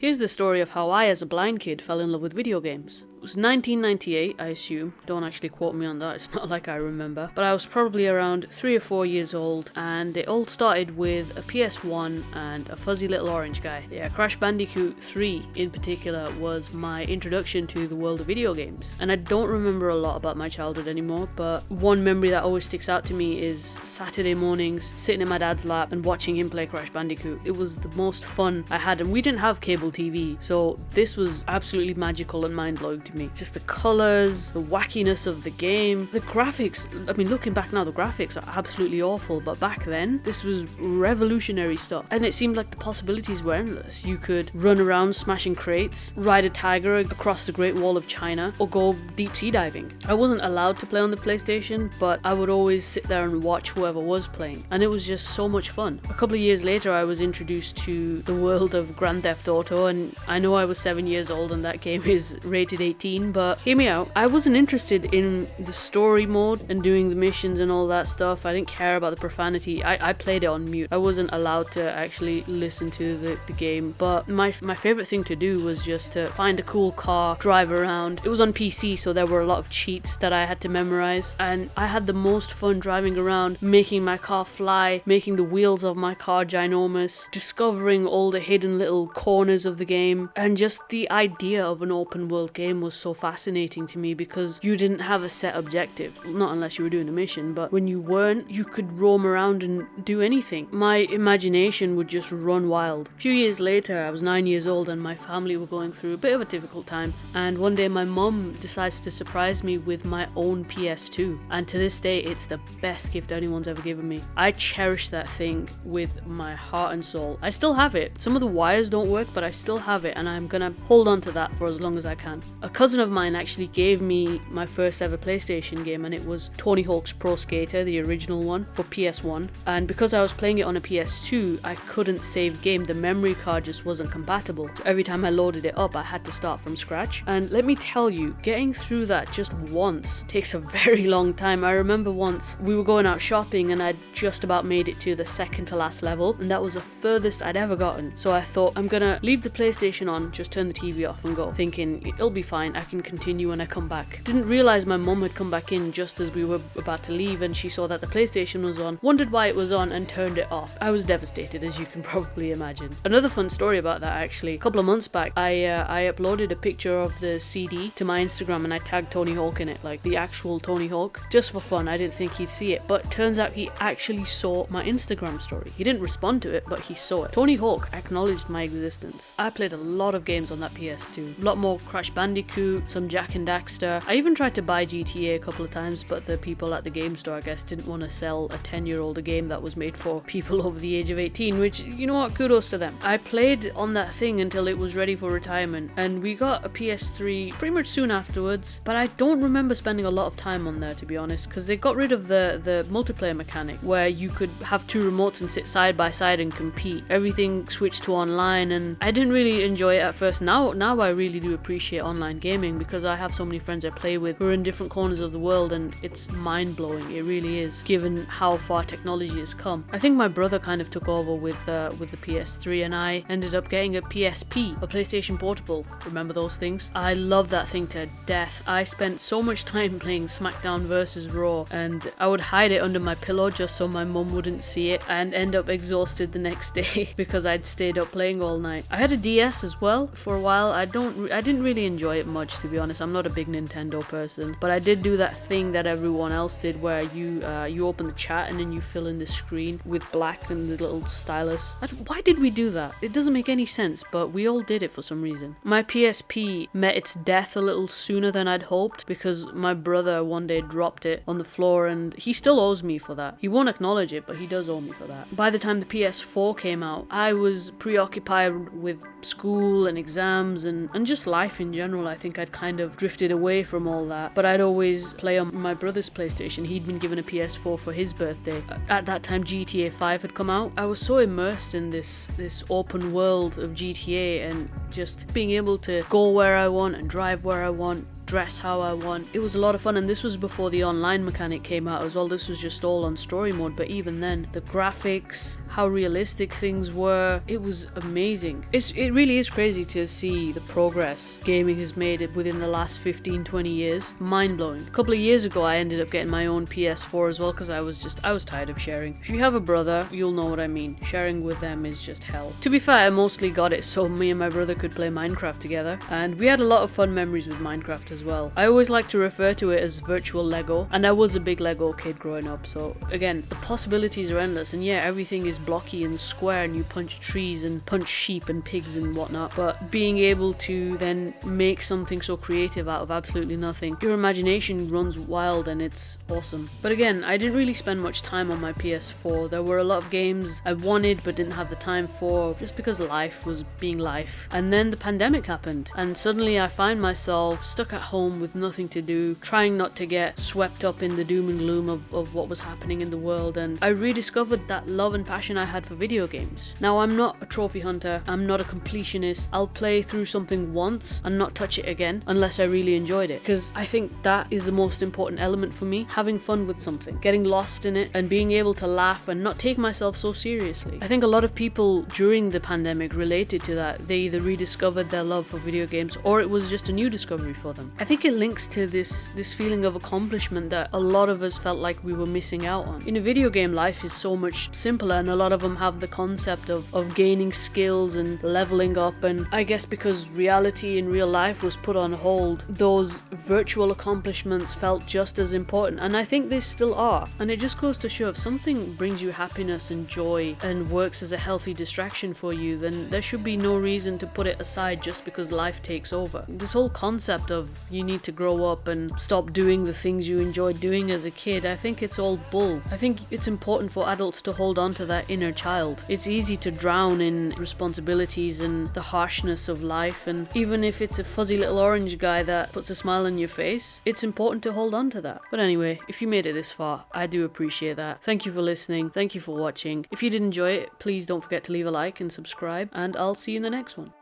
Here's the story of how I, as a blind kid, fell in love with video games. It was 1998, I assume. Don't actually quote me on that, it's not like I remember. But I was probably around 3 or 4 years old, and it all started with a PS1 and a fuzzy little orange guy. Yeah, Crash Bandicoot 3 in particular was my introduction to the world of video games. And I don't remember a lot about my childhood anymore, but one memory that always sticks out to me is Saturday mornings, sitting in my dad's lap and watching him play Crash Bandicoot. It was the most fun I had, and we didn't have cable TV, so this was absolutely magical and mind-blowing to me. Just the colors, the wackiness of the game, the graphics. I mean, looking back now, the graphics are absolutely awful, but back then, this was revolutionary stuff. And it seemed like the possibilities were endless. You could run around smashing crates, ride a tiger across the Great Wall of China, or go deep sea diving. I wasn't allowed to play on the PlayStation, but I would always sit there and watch whoever was playing, and it was just so much fun. A couple of years later, I was introduced to the world of Grand Theft Auto, and I know I was 7 years old and that game is rated 18, but hear me out. I wasn't interested in the story mode and doing the missions and all that stuff. I didn't care about the profanity. I played it on mute. I wasn't allowed to actually listen to the game, but my favorite thing to do was just to find a cool car, drive around. It was on PC, so there were a lot of cheats that I had to memorize, and I had the most fun driving around, making my car fly, making the wheels of my car ginormous, discovering all the hidden little corners of the game, and just the idea of an open world game was so fascinating to me because you didn't have a set objective, not unless you were doing a mission, but when you weren't, you could roam around and do anything. My imagination would just run wild. A few years later, I was 9 years old and my family were going through a bit of a difficult time, and one day my mum decides to surprise me with my own PS2, and to this day it's the best gift anyone's ever given me. I cherish that thing with my heart and soul. I still have it. Some of the wires don't work, but I still have it, and I'm gonna hold on to that for as long as I can. A cousin of mine actually gave me my first ever PlayStation game, and it was Tony Hawk's Pro Skater, the original one, for PS1. And because I was playing it on a PS2, I couldn't save game. The memory card just wasn't compatible. So every time I loaded it up, I had to start from scratch. And let me tell you, getting through that just once takes a very long time. I remember once we were going out shopping and I'd just about made it to the second to last level, and that was the furthest I'd ever gotten. So I thought, I'm gonna leave the PlayStation on, just turn the TV off and go, thinking it'll be fine, I can continue when I come back. Didn't realize my mum had come back in just as we were about to leave, and she saw that the PlayStation was on, wondered why it was on, and turned it off. I was devastated, as you can probably imagine. Another fun story about that, actually, a couple of months back, I uploaded a picture of the CD to my Instagram and I tagged Tony Hawk in it, like the actual Tony Hawk, just for fun. I didn't think he'd see it, but turns out he actually saw my Instagram story. He didn't respond to it, but he saw it. Tony Hawk acknowledged my existence. I played a lot of games on that PS2. A lot more Crash Bandicoot, some Jak and Daxter. I even tried to buy GTA a couple of times, but the people at the game store, I guess, didn't want to sell a 10-year-old a game that was made for people over the age of 18, which, you know what, kudos to them. I played on that thing until it was ready for retirement, and we got a PS3 pretty much soon afterwards, but I don't remember spending a lot of time on there, to be honest, because they got rid of the multiplayer mechanic where you could have two remotes and sit side by side and compete. Everything switched to online, and I didn't really enjoy it at first. Now I really do appreciate online gaming because I have so many friends I play with who are in different corners of the world, and it's mind-blowing. It really is, given how far technology has come. I think my brother kind of took over with the PS3, and I ended up getting a PSP, a PlayStation Portable. Remember those things? I love that thing to death. I spent so much time playing SmackDown vs. Raw, and I would hide it under my pillow just so my mum wouldn't see it and end up exhausted the next day because I'd stayed up playing all night. I had a DS as well for a while. I didn't really enjoy it much, to be honest. I'm not a big Nintendo person, but I did do that thing that everyone else did where you open the chat and then you fill in the screen with black and the little stylus. Why did we do that? It doesn't make any sense, but we all did it for some reason. My PSP met its death a little sooner than I'd hoped because my brother one day dropped it on the floor, and he still owes me for that. He won't acknowledge it, but he does owe me for that. By the time the PS4 came out, I was preoccupied with school and exams and just life in general. I think I'd kind of drifted away from all that, but I'd always play on my brother's PlayStation. He'd been given a PS4 for his birthday. At that time, GTA 5 had come out. I was so immersed in this open world of GTA and just being able to go where I want and drive where I want, dress how I want. It was a lot of fun, and this was before the online mechanic came out as well. This was just all on story mode, but even then, the graphics how realistic things were. It was amazing. It really is crazy to see the progress gaming has made it within the last 15-20 years. Mind-blowing. A couple of years ago I ended up getting my own PS4 as well because I was tired of sharing. If you have a brother, you'll know what I mean. Sharing with them is just hell. To be fair, I mostly got it so me and my brother could play Minecraft together, and we had a lot of fun memories with Minecraft as well. I always like to refer to it as virtual Lego, and I was a big Lego kid growing up, so again, the possibilities are endless, and yeah, everything is blocky and square and you punch trees and punch sheep and pigs and whatnot, but being able to then make something so creative out of absolutely nothing, your imagination runs wild and it's awesome. But again, I didn't really spend much time on my PS4. There were a lot of games I wanted but didn't have the time for, just because life was being life. And then the pandemic happened, and suddenly I find myself stuck at home with nothing to do, trying not to get swept up in the doom and gloom of what was happening in the world, and I rediscovered that love and passion I had for video games. Now, I'm not a trophy hunter, I'm not a completionist. I'll play through something once and not touch it again unless I really enjoyed it, because I think that is the most important element for me, having fun with something, getting lost in it and being able to laugh and not take myself so seriously. I think a lot of people during the pandemic related to that. They either rediscovered their love for video games or it was just a new discovery for them. I think it links to this feeling of accomplishment that a lot of us felt like we were missing out on. In a video game, life is so much simpler, and a lot of them have the concept of gaining skills and leveling up, and I guess because reality in real life was put on hold, those virtual accomplishments felt just as important, and I think they still are. And it just goes to show, if something brings you happiness and joy and works as a healthy distraction for you, then there should be no reason to put it aside just because life takes over. This whole concept of you need to grow up and stop doing the things you enjoyed doing as a kid, I think it's all bull. I think it's important for adults to hold on to that inner child. It's easy to drown in responsibilities and the harshness of life, and even if it's a fuzzy little orange guy that puts a smile on your face, it's important to hold on to that. But anyway, if you made it this far, I do appreciate that. Thank you for listening, thank you for watching. If you did enjoy it, please don't forget to leave a like and subscribe, and I'll see you in the next one.